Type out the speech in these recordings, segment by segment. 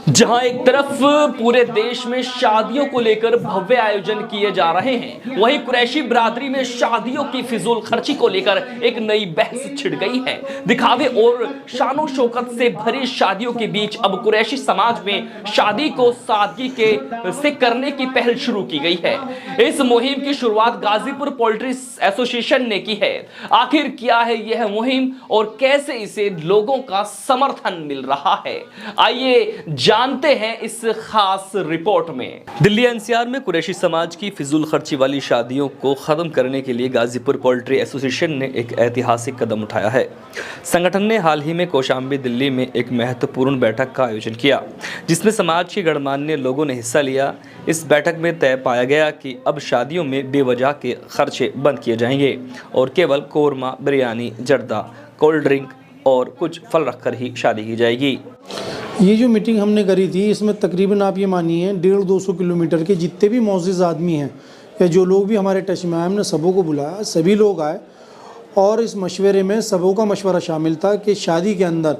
जहां एक तरफ पूरे देश में शादियों को लेकर भव्य आयोजन किए जा रहे हैं, वहीं कुरैशी बिरादरी में शादियों की फिजूल खर्ची को लेकर एक नई बहस छिड़ गई है। दिखावे और शानो शौकत से भरी शादियों के बीच अब कुरैशी समाज में शादी को सादगी से करने की पहल शुरू की गई है। इस मुहिम की शुरुआत गाजीपुर पोल्ट्री एसोसिएशन ने की है। आखिर क्या है यह मुहिम और कैसे इसे लोगों का समर्थन मिल रहा है, आइए जानते हैं इस खास रिपोर्ट में। दिल्ली एनसीआर में कुरैशी समाज की फिजूल खर्ची वाली शादियों को खत्म करने के लिए गाजीपुर पोल्ट्री एसोसिएशन ने एक ऐतिहासिक कदम उठाया है। संगठन ने हाल ही में कौशाम्बी दिल्ली में एक महत्वपूर्ण बैठक का आयोजन किया, जिसमें समाज के गणमान्य लोगों ने हिस्सा लिया। इस बैठक में तय पाया गया कि अब शादियों में बेवजह के खर्चे बंद किए जाएंगे और केवल कोरमा, बिरयानी, जर्दा, कोल्ड ड्रिंक और कुछ फल रखकर ही शादी की जाएगी। ये जो मीटिंग हमने करी थी, इसमें तकरीबन आप ये मानिए 150-200 किलोमीटर के जितने भी मौजूद आदमी हैं या जो लोग भी हमारे टच में आए, हमने सबों को बुलाया, सभी लोग आए और इस मशवरे में सबों का मशवरा शामिल था कि शादी के अंदर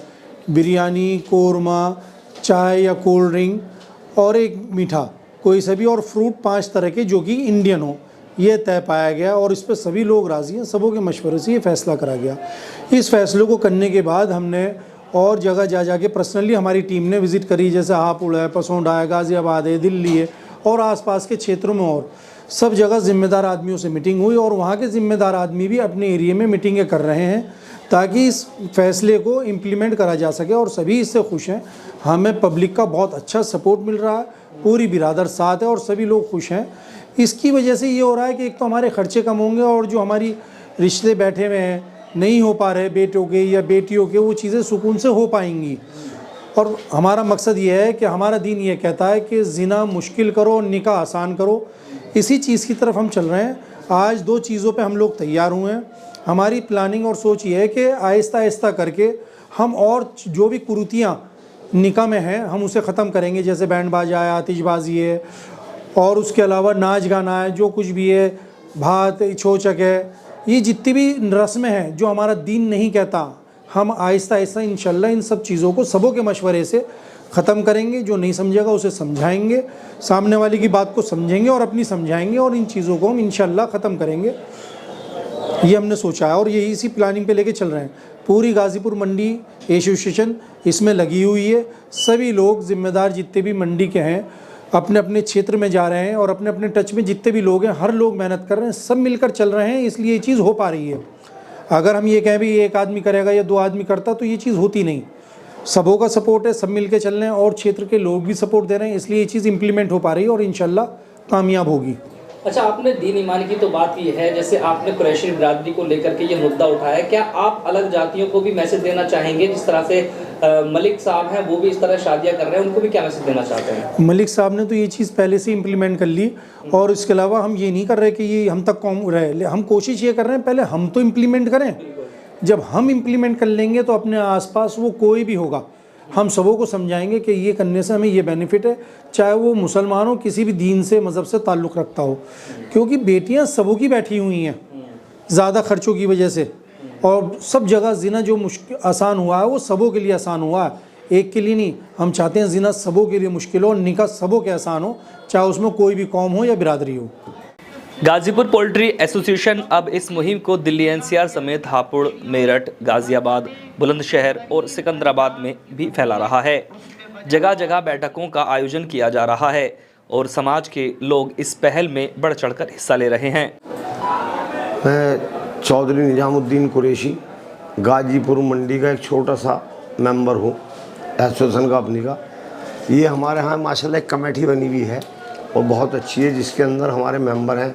बिरयानी, कोरमा, चाय या कोल्ड ड्रिंक और एक मीठा कोई सा भी और फ्रूट 5 तरह के जो कि इंडियन हो, ये तय पाया गया और इस पर सभी लोग राज़ी हैं। सबों के मशवरे से ये फ़ैसला करा गया। इस फैसले को करने के बाद हमने और जगह जा जाके पर्सनली हमारी टीम ने विज़िट करी, जैसे हापुड़ है, पसौंडा है, गाज़ियाबाद है, दिल्ली है और आसपास के क्षेत्रों में, और सब जगह ज़िम्मेदार आदमियों से मीटिंग हुई और वहाँ के ज़िम्मेदार आदमी भी अपने एरिया में मीटिंगें कर रहे हैं ताकि इस फैसले को इम्प्लीमेंट करा जा सके और सभी इससे खुश हैं। हमें पब्लिक का बहुत अच्छा सपोर्ट मिल रहा है, पूरी बिरादर साथ है और सभी लोग खुश हैं। इसकी वजह से ये हो रहा है कि एक तो हमारे खर्चे कम होंगे और जो हमारी रिश्ते बैठे हुए हैं, नहीं हो पा रहे बेटों के या बेटियों के, वो चीज़ें सुकून से हो पाएंगी। और हमारा मकसद ये है कि हमारा दीन ये कहता है कि ज़िना मुश्किल करो, निकाह आसान करो। इसी चीज़ की तरफ हम चल रहे हैं। आज 2 चीज़ों पे हम लोग तैयार हुए हैं। हमारी प्लानिंग और सोच ये है कि आहिस्ता आहिस्ता करके हम और जो भी कुरीतियाँ निकाह में हैं हम उसे ख़त्म करेंगे, जैसे बैंड बाजा है, आतिशबाजी है और उसके अलावा नाच गाना है, जो कुछ भी है, भात छोचक है, ये जितनी भी रस्में हैं जो हमारा दीन नहीं कहता, हम आहिस्ता आहिस्ता इंशाल्लाह इन सब चीज़ों को सबों के मशवरे से ख़त्म करेंगे। जो नहीं समझेगा उसे समझाएंगे, सामने वाले की बात को समझेंगे और अपनी समझाएंगे और इन चीज़ों को हम इंशाल्लाह ख़त्म करेंगे, ये हमने सोचा है और यही इसी प्लानिंग पे लेके चल रहे हैं। पूरी गाज़ीपुर मंडी एसोसिएशन इसमें लगी हुई है। सभी लोग ज़िम्मेदार जितने भी मंडी के हैं अपने अपने क्षेत्र में जा रहे हैं और अपने अपने टच में जितने भी लोग हैं, हर लोग मेहनत कर रहे हैं, सब मिलकर चल रहे हैं, इसलिए ये चीज़ हो पा रही है। अगर हम ये कहें भी एक आदमी करेगा या 2 आदमी करता तो ये चीज़ होती नहीं। सबों का सपोर्ट है, सब मिल के चल रहे हैं और क्षेत्र के लोग भी सपोर्ट दे रहे हैं, इसलिए ये चीज़ इम्प्लीमेंट हो पा रही है और इंशाल्लाह कामयाब होगी। अच्छा, आपने दीन ईमान की तो बात की है, जैसे आपने कुरैशी बिरादरी को लेकर के ये मुद्दा उठाया, क्या आप अलग जातियों को भी मैसेज देना चाहेंगे? जिस तरह से मलिक साहब हैं वो भी इस तरह शादियां कर रहे हैं, उनको भी क्या मैसेज देना चाहते हैं? मलिक साहब ने तो ये चीज़ पहले से इम्प्लीमेंट कर ली और इसके अलावा हम ये नहीं कर रहे कि ये हम तक कौम रहे, हम कोशिश ये कर रहे हैं पहले हम तो इम्प्लीमेंट करें। जब हम इम्प्लीमेंट कर लेंगे तो अपने आसपास वो कोई भी होगा, हम सबों को समझाएंगे कि ये करने से हमें ये बेनिफिट है, चाहे वो मुसलमान हो, किसी भी दीन से मज़हब से ताल्लुक़ रखता हो, क्योंकि बेटियां सबों की बैठी हुई हैं ज़्यादा खर्चों की वजह से और सब जगह ज़िना जो मुश्किल आसान हुआ है वो सबों के लिए आसान हुआ है, एक के लिए नहीं। हम चाहते हैं ज़िना सबों के लिए मुश्किल हो और निकाह सबों के आसान हो, चाहे उसमें कोई भी कौम हो या बिरादरी हो। गाजीपुर पोल्ट्री एसोसिएशन अब इस मुहिम को दिल्ली एनसीआर समेत हापुड़, मेरठ, गाजियाबाद, बुलंदशहर और सिकंदराबाद में भी फैला रहा है। जगह जगह बैठकों का आयोजन किया जा रहा है और समाज के लोग इस पहल में बढ़ चढ़कर हिस्सा ले रहे हैं। मैं चौधरी निजामुद्दीन कुरैशी गाजीपुर मंडी का एक छोटा सा मेंबर हूँ एसोसिएशन का अपनी का। ये हमारे यहाँ माशाल्लाह एक कमेटी बनी हुई है और बहुत अच्छी है, जिसके अंदर हमारे मेंबर हैं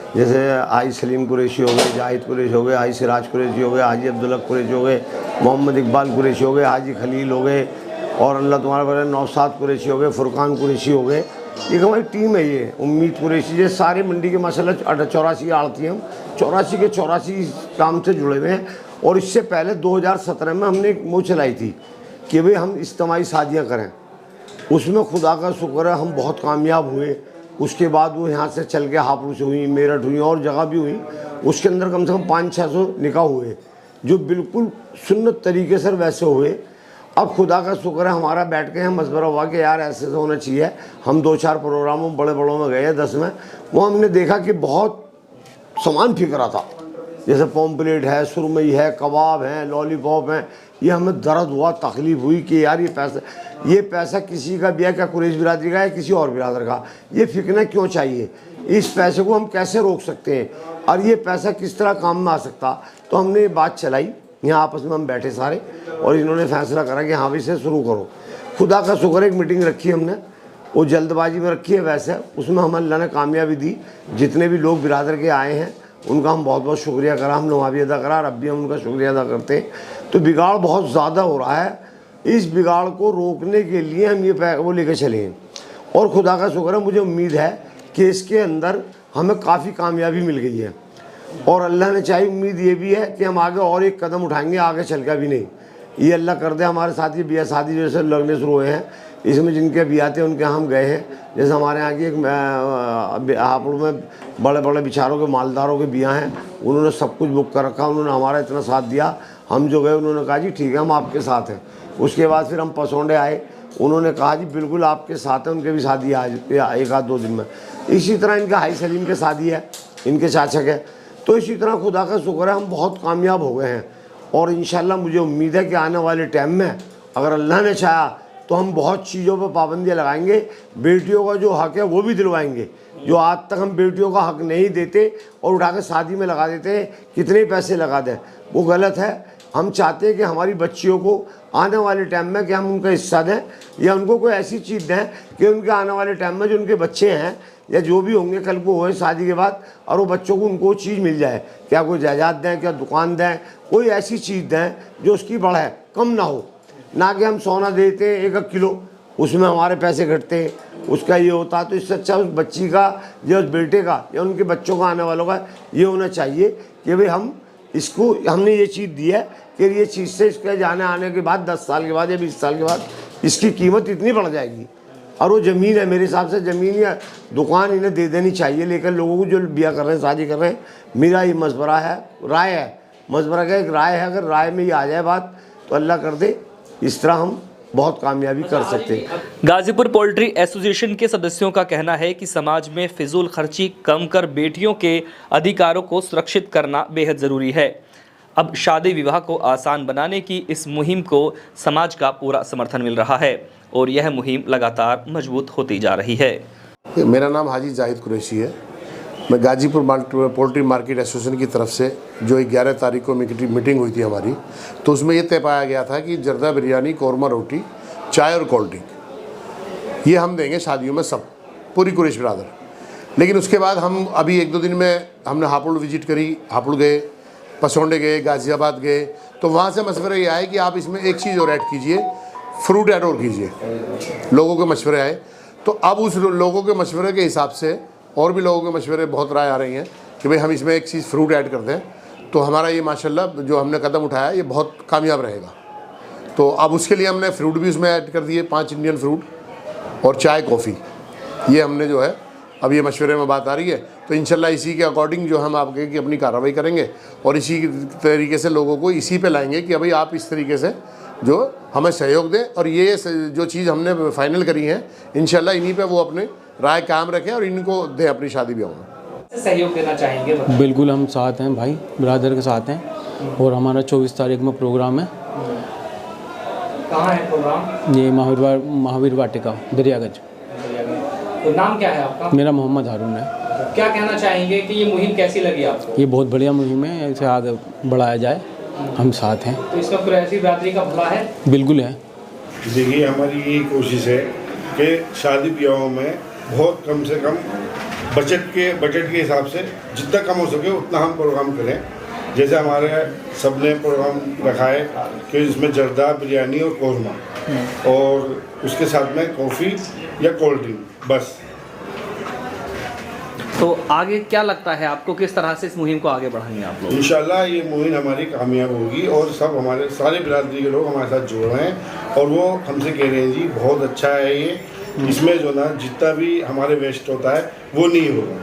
जैसे आई सलीम कुरैशी हो गए, जाहिद कुरैशी हो गए, आई सिराज कुरैशी हो गए, हाजी अब्दुल्ला कुरैशी हो गए, मोहम्मद इकबाल कुरैशी हो गए, हाजी खलील हो गए और अल्लाह तुम्हारा बड़े नौसाद कुरैशी हो गए, फुरकान कुरैशी हो गए। एक हमारी टीम है ये उम्मीद कुरैशी, ये सारे मंडी के माशाल्लाह 84 आड़ती हैं, 84 के 84 काम से जुड़े हुए हैं। और इससे पहले 2017 में हमने एक मुहिम चलाई थी कि भाई हम इज्तिमाई शादियाँ करें, उसमें खुदा का शुक्र है हम बहुत कामयाब हुए। उसके बाद वो यहाँ से चल के हापुड़ से हुई, मेरठ हुई और जगह भी हुई, उसके अंदर कम से कम 500-600 निकाह हुए जो बिल्कुल सुन्नत तरीके से वैसे हुए। अब खुदा का शुक्र है हमारा बैठ के मशवरा हुआ कि यार ऐसे तो होना चाहिए। हम 2-4 प्रोग्रामों बड़े बड़ों में गए 10 में, वो हमने देखा कि बहुत सामान फिक रहा था, जैसे पॉम्पलेट है, सुरमई है, कबाब हैं, लॉलीपॉप हैं। ये हमें दर्द हुआ, तकलीफ़ हुई कि यार ये पैसा किसी का भी है क्या, कुरैश बिरादरी का है किसी और बिरादर का, ये फिकना क्यों चाहिए, इस पैसे को हम कैसे रोक सकते हैं और ये पैसा किस तरह काम में आ सकता। तो हमने ये बात चलाई, यहाँ आपस में हम बैठे सारे और इन्होंने फैसला करा कि हाँ भी से शुरू करो। खुदा का शुक्र एक मीटिंग रखी हमने, वो जल्दबाजी में रखी है वैसे, उसमें हम अल्लाह ने कामयाबी दी। जितने भी लोग बिरादर के आए हैं उनका हम बहुत बहुत शुक्रिया करा, हमने वहाँ भी अदा करा और अब भी हम उनका शुक्रिया अदा करते हैं। तो बिगाड़ बहुत ज़्यादा हो रहा है, इस बिगाड़ को रोकने के लिए हम ये वो लेकर चले हैं और खुदा का शुक्र है, मुझे उम्मीद है कि इसके अंदर हमें काफ़ी कामयाबी मिल गई है और अल्लाह ने चाही उम्मीद ये भी है कि हम आगे और एक कदम उठाएंगे, आगे चल कर भी नहीं। ये अल्लाह कर दे हमारे साथ ये बिया शादी जैसे लगने शुरू हुए हैं, इसमें जिनके बिया थे उनके यहाँ हम गए हैं। जैसे हमारे यहाँ की एक हापुड़ में बड़े बड़े बिचारों के मालदारों के बिया हैं, उन्होंने सब कुछ बुक कर रखा, उन्होंने हमारा इतना साथ दिया। हम जो गए उन्होंने कहा जी ठीक है हम आपके साथ हैं। उसके बाद फिर हम पसौंडे आए, उन्होंने कहा जी बिल्कुल आपके साथ है, उनके भी शादी आज 1-2 दिन में। इसी तरह इनका हाई सलीम के शादी है, इनके चाचा के। तो इसी तरह खुदा का शुक्र है हम बहुत कामयाब हो गए हैं और इंशाल्लाह मुझे उम्मीद है कि आने वाले टाइम में अगर अल्लाह ने चाहा तो हम बहुत चीज़ों पर पाबंदियाँ लगाएंगे, बेटियों का जो हक़ है वो भी दिलवाएंगे। जो आज तक हम बेटियों का हक़ नहीं देते और उठा के शादी में लगा देते हैं, कितने पैसे लगा दें, वो गलत है। हम चाहते हैं कि हमारी बच्चियों को आने वाले टाइम में कि हम उनका हिस्सा दें या उनको कोई ऐसी चीज़ दें कि उनके आने वाले टाइम में जो उनके बच्चे हैं या जो भी होंगे कल को होए शादी के बाद, और वो बच्चों को उनको चीज़ मिल जाए। क्या कोई जायदाद दें, क्या दुकान दें, कोई ऐसी चीज़ दें जो उसकी बढ़े, कम ना हो। ना कि हम सोना देते हैं 1 किलो, उसमें हमारे पैसे घटते हैं, उसका ये होता। तो इससे अच्छा उस बच्ची का या उस बेटे का या उनके बच्चों का आने वालों का ये होना चाहिए कि भाई हम इसको हमने ये चीज़ दी है कि ये चीज़ से इसके जाने आने के बाद 10 साल के बाद या 20 साल के बाद इसकी कीमत इतनी बढ़ जाएगी। और वो ज़मीन है, मेरे हिसाब से ज़मीन या दुकान इन्हें दे देनी चाहिए। लेकिन लोगों को जो बिया कर रहे हैं, शादी कर रहे हैं, मेरा ये मशवरा है, राय है, मशवरा का एक राय है। अगर राय में ये आ जाए बात तो अल्लाह कर दे, इस तरह हम बहुत कामयाबी कर सकते हैं। गाजीपुर पोल्ट्री एसोसिएशन के सदस्यों का कहना है कि समाज में फिजूल खर्ची कम कर बेटियों के अधिकारों को सुरक्षित करना बेहद ज़रूरी है। अब शादी विवाह को आसान बनाने की इस मुहिम को समाज का पूरा समर्थन मिल रहा है और यह मुहिम लगातार मजबूत होती जा रही है। मेरा नाम हाजी जाहिद कुरैशी है। मैं गाजीपुर पोल्ट्री मार्केट एसोसिएशन की तरफ से जो 11 तारीख को मीटिंग हुई थी हमारी, तो उसमें ये तय पाया गया था कि जर्दा बिरयानी, कौरमा रोटी, चाय और कोल्ड ड्रिंक ये हम देंगे शादियों में, सब पूरी कुरैश बिरादर। लेकिन उसके बाद हम अभी 1-2 दिन में हमने हापुड़ विजिट करी, हापुड़ गए, पसौंडे गए, गाज़ियाबाद गए, तो वहाँ से मशवरा ये आए कि आप इसमें एक चीज़ और ऐड कीजिए, फ्रूट ऐड और कीजिए। लोगों के मशवरे आए, तो अब उस लोगों के मशवरे के हिसाब से और भी लोगों के मशवरे बहुत राय आ रही हैं कि भाई हम इसमें एक चीज़ फ्रूट ऐड कर दें। तो हमारा ये माशाल्लाह जो हमने कदम उठाया ये बहुत कामयाब रहेगा। तो अब उसके लिए हमने फ्रूट भी उसमें ऐड कर दिए, 5 इंडियन फ्रूट और चाय, कॉफ़ी, ये हमने जो है अब ये मशवरे में बात आ रही है। तो इंशाल्लाह इसी के अकॉर्डिंग जो हम आपके की अपनी कार्रवाई करेंगे और इसी तरीके से लोगों को इसी पे लाएंगे कि भाई आप इस तरीके से जो हमें सहयोग दें और ये जो चीज़ हमने फाइनल करी है इंशाल्लाह इन्हीं पे वो अपने राय कायम रखें और इनको दें अपनी शादी ब्याह में। सहयोग देना चाहेंगे? बिल्कुल हम साथ हैं भाई, ब्रदर के साथ हैं और हमारा 24 तारीख में प्रोग्राम है। कहाँ है प्रोग्राम? ये महावीर वाटिका, दरियागंज। तो नाम क्या है आपका? मेरा मोहम्मद हारून है। क्या कहना चाहेंगे कि ये मुहिम कैसी लगी आपको? ये बहुत बढ़िया मुहिम है, इसे आगे बढ़ाया जाए, हम साथ हैं। तो इसका कुरैशी बिरादरी का भला है? बिल्कुल है। देखिए हमारी यही कोशिश है कि शादी ब्याहों में बहुत कम से कम बजट के हिसाब से जितना कम हो सके उतना हम प्रोग्राम करें। जैसे हमारे सबने प्रोग्राम रखा है कि इसमें जर्दा, बिरयानी और कौरमा और उसके साथ में कॉफ़ी या कोल्ड ड्रिंक बस। तो आगे क्या लगता है आपको, किस तरह से इस मुहिम को आगे बढ़ाएंगे आप लोग? इंशाल्लाह ये मुहिम हमारी कामयाब होगी और सब हमारे सारे बिरादरी के लोग हमारे साथ जुड़ रहे हैं और वो हमसे कह रहे हैं जी बहुत अच्छा है ये, इसमें जो ना जितना भी हमारे वेस्ट होता है वो नहीं होगा।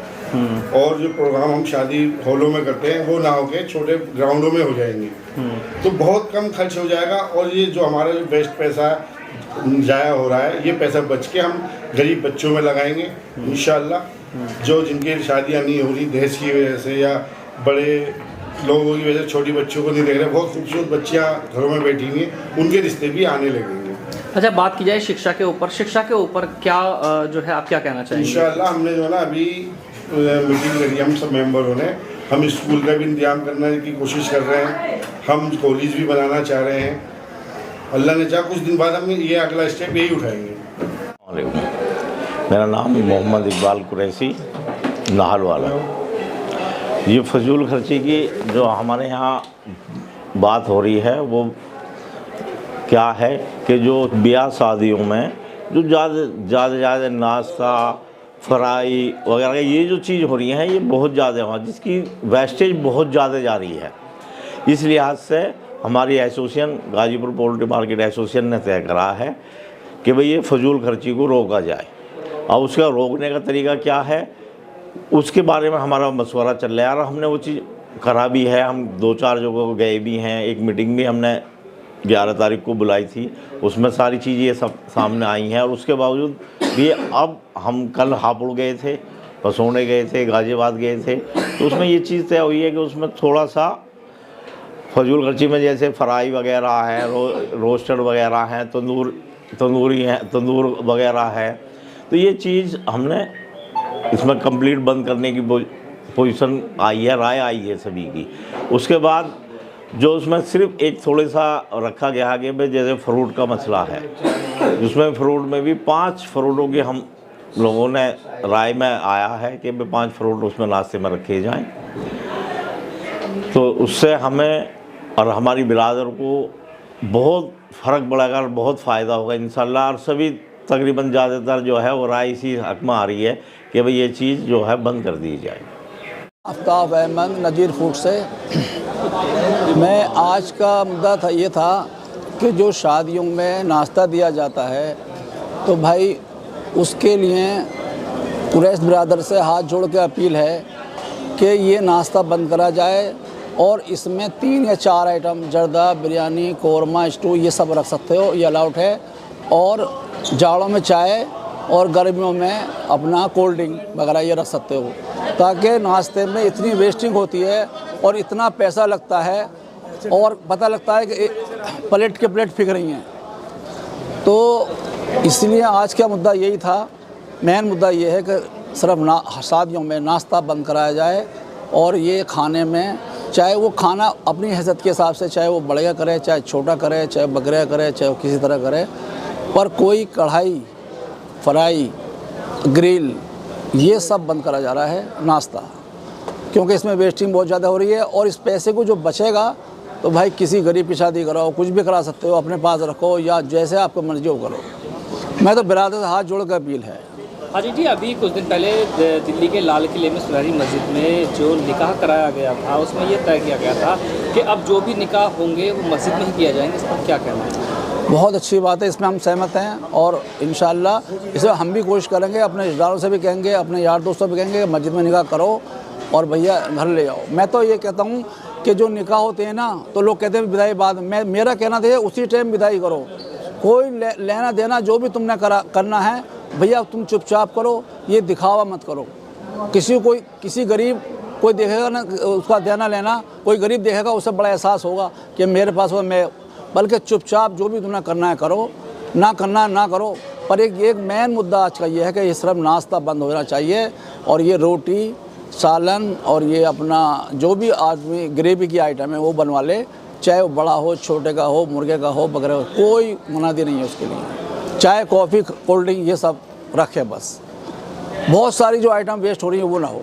और जो प्रोग्राम हम शादी हॉलों में करते हैं वो ना होके छोटे ग्राउंडों में हो जाएंगे, तो बहुत कम खर्च हो जाएगा। और ये जो हमारा जो वेस्ट पैसा जाया हो रहा है, ये पैसा बच के हम गरीब बच्चों में लगाएंगे इंशाल्लाह। जो जिनकी शादियाँ नहीं हो रही दहेज की वजह से या बड़े लोगों की वजह से छोटी बच्चों को नहीं देख रहे, बहुत खूबसूरत बच्चियाँ घरों में बैठी हुई हैं, उनके रिश्ते भी आने लगेंगे। अच्छा, बात की जाए शिक्षा के ऊपर क्या जो है आप क्या कहना चाहेंगे? इंशाल्लाह हमने जो है ना अभी मीटिंग करी हम सब मेंबरों ने, हम स्कूल का भी इंतजाम करने की कोशिश कर रहे हैं, हम कॉलेज भी बनाना चाह रहे हैं। अल्लाह ने चाहा कुछ दिन बाद हम ये अगला स्टेप यही उठाएंगे। मेरा नाम मोहम्मद इकबाल कुरैशी नाहल वाला। ये फजूल खर्ची की जो हमारे यहाँ बात हो रही है वो क्या है कि जो ब्याह शादियों में जो ज़्यादा नाश्ता फ्राई वगैरह ये जो चीज़ हो रही है ये बहुत ज़्यादा वहाँ जिसकी वेस्टेज बहुत ज़्यादा जा रही है। इस लिहाज से हमारी association Ghazipur poultry market association ने तय करा है कि भाई ये फजूल खर्ची को रोका जाए। और उसका रोकने का तरीका क्या है उसके बारे में हमारा मशवरा चल रहा है और हमने वो चीज़ करा भी है। हम 2-4 जगहों गए भी हैं, एक मीटिंग भी हमने 11 तारीख को बुलाई थी, उसमें सारी चीज़ें ये सब सामने आई हैं। और उसके बावजूद भी अब हम कल हापुड़ गए थे, पसोने गए थे, गाज़ियाबाद गए थे, तो उसमें ये चीज़ तय हुई है कि उसमें थोड़ा सा फजूल खर्ची में जैसे फ्राई वगैरह है, रोस्टर वगैरह हैं, तंदूर वगैरह है, तो ये चीज़ हमने इसमें कंप्लीट बंद करने की पोजीशन आई है, राय आई है सभी की। उसके बाद जो उसमें सिर्फ एक थोड़ा सा रखा गया है कि भाई जैसे फ्रूट का मसला है, जिसमें फ्रूट में भी 5 फ्रूटों की हम लोगों ने राय में आया है कि भाई 5 फ्रूट उसमें नाश्ते में रखे जाएं, तो उससे हमें और हमारी बिरादर को बहुत फ़र्क पड़ेगा और बहुत फ़ायदा होगा इंशाल्लाह। और सभी तकरीबन ज़्यादातर जो है वो राय इसी हक में आ रही है कि भाई ये चीज़ जो है बंद कर दी जाए। आफ्ताब अहमद नज़ीर फूड से। मैं आज का मुद्दा था ये था कि जो शादियों में नाश्ता दिया जाता है तो भाई उसके लिए कुरैश बिरादर से हाथ जोड़ के अपील है कि ये नाश्ता बंद करा जाए और इसमें 3 या 4 आइटम जर्दा, बिरयानी, कौरमा, स्टू ये सब रख सकते हो, ये अलाउड है। और जाड़ों में चाय और गर्मियों में अपना कोल्ड ड्रिंक वगैरह ये रख सकते हो, ताकि नाश्ते में इतनी वेस्टिंग होती है और इतना पैसा लगता है और पता लगता है कि प्लेट के प्लेट फिक रही हैं। तो इसलिए आज का मुद्दा यही था, मेन मुद्दा ये है कि सिर्फ शादियों में नाश्ता बंद कराया जाए और ये खाने में चाहे वो खाना अपनी हैसियत के हिसाब से, चाहे वो बड़े करे, चाहे छोटा करे, चाहे बकरे करे, चाहे वो किसी तरह करे, पर कोई कढ़ाई, फ्राई, ग्रिल ये सब बंद करा जा रहा है नाश्ता, क्योंकि इसमें वेस्टिंग बहुत ज़्यादा हो रही है। और इस पैसे को जो बचेगा तो भाई किसी गरीब की शादी कराओ, कुछ भी करा सकते हो, अपने पास रखो या जैसे आपको मर्जी हो करो। मैं तो बिरादर से हाथ जोड़ कर अपील है। हाजी जी, अभी कुछ दिन पहले दिल्ली के लाल किले में सुनहरी मस्जिद में जो निकाह कराया गया था उसमें यह तय किया गया था कि अब जो भी निकाह होंगे वो मस्जिद में ही किया जाएंगे, इस पर क्या कहना है? बहुत अच्छी बात है, इसमें हम सहमत हैं और इंशाल्लाह इसमें हम भी कोशिश करेंगे, अपने रिश्तेदारों से भी कहेंगे, अपने यार दोस्तों भी कहेंगे मस्जिद में निकाह करो और भैया घर ले आओ। मैं तो ये कहता हूँ कि जो निकाह होते हैं ना तो लोग कहते हैं विदाई बाद में, मेरा कहना था उसी टाइम विदाई करो, कोई लेना देना जो भी तुमने करना है भैया तुम चुपचाप करो, ये दिखावा मत करो। किसी गरीब कोई देखेगा ना उसका देना लेना, कोई गरीब देखेगा उसे बड़ा एहसास होगा कि मेरे पास वो मैं, बल्कि चुपचाप जो भी तुमने करना है करो, ना करना ना करो। पर एक मेन मुद्दा आज का ये है कि ये सिर्फ नाश्ता बंद होना चाहिए और ये रोटी, सालन और ये अपना जो भी आदमी ग्रेवी की आइटम है वो बनवा ले, चाहे वो बड़ा हो, छोटे का हो, मुर्गे का हो, बकरे का, कोई मुनादी नहीं है उसके लिए। चाय, कॉफ़ी, कोल्ड ड्रिंक ये सब रखे, बस बहुत सारी जो आइटम वेस्ट हो रही है वो ना हो।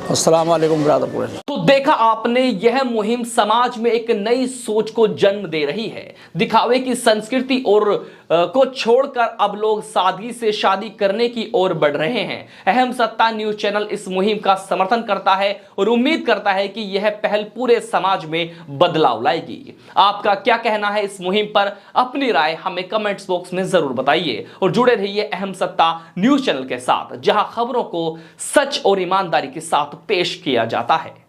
अस्सलाम वालेकुम ब्रदर कुरैशी। तो देखा आपने, यह मुहिम समाज में एक नई सोच को जन्म दे रही है। दिखावे की संस्कृति और को छोड़कर अब लोग सादगी से शादी करने की ओर बढ़ रहे हैं। अहम सत्ता न्यूज चैनल इस मुहिम का समर्थन करता है और उम्मीद करता है कि यह पहल पूरे समाज में बदलाव लाएगी। आपका क्या कहना है इस मुहिम पर? अपनी राय हमें कमेंट्स बॉक्स में जरूर बताइए और जुड़े रहिए अहम सत्ता न्यूज चैनल के साथ, जहां खबरों को सच और ईमानदारी के साथ पेश किया जाता है।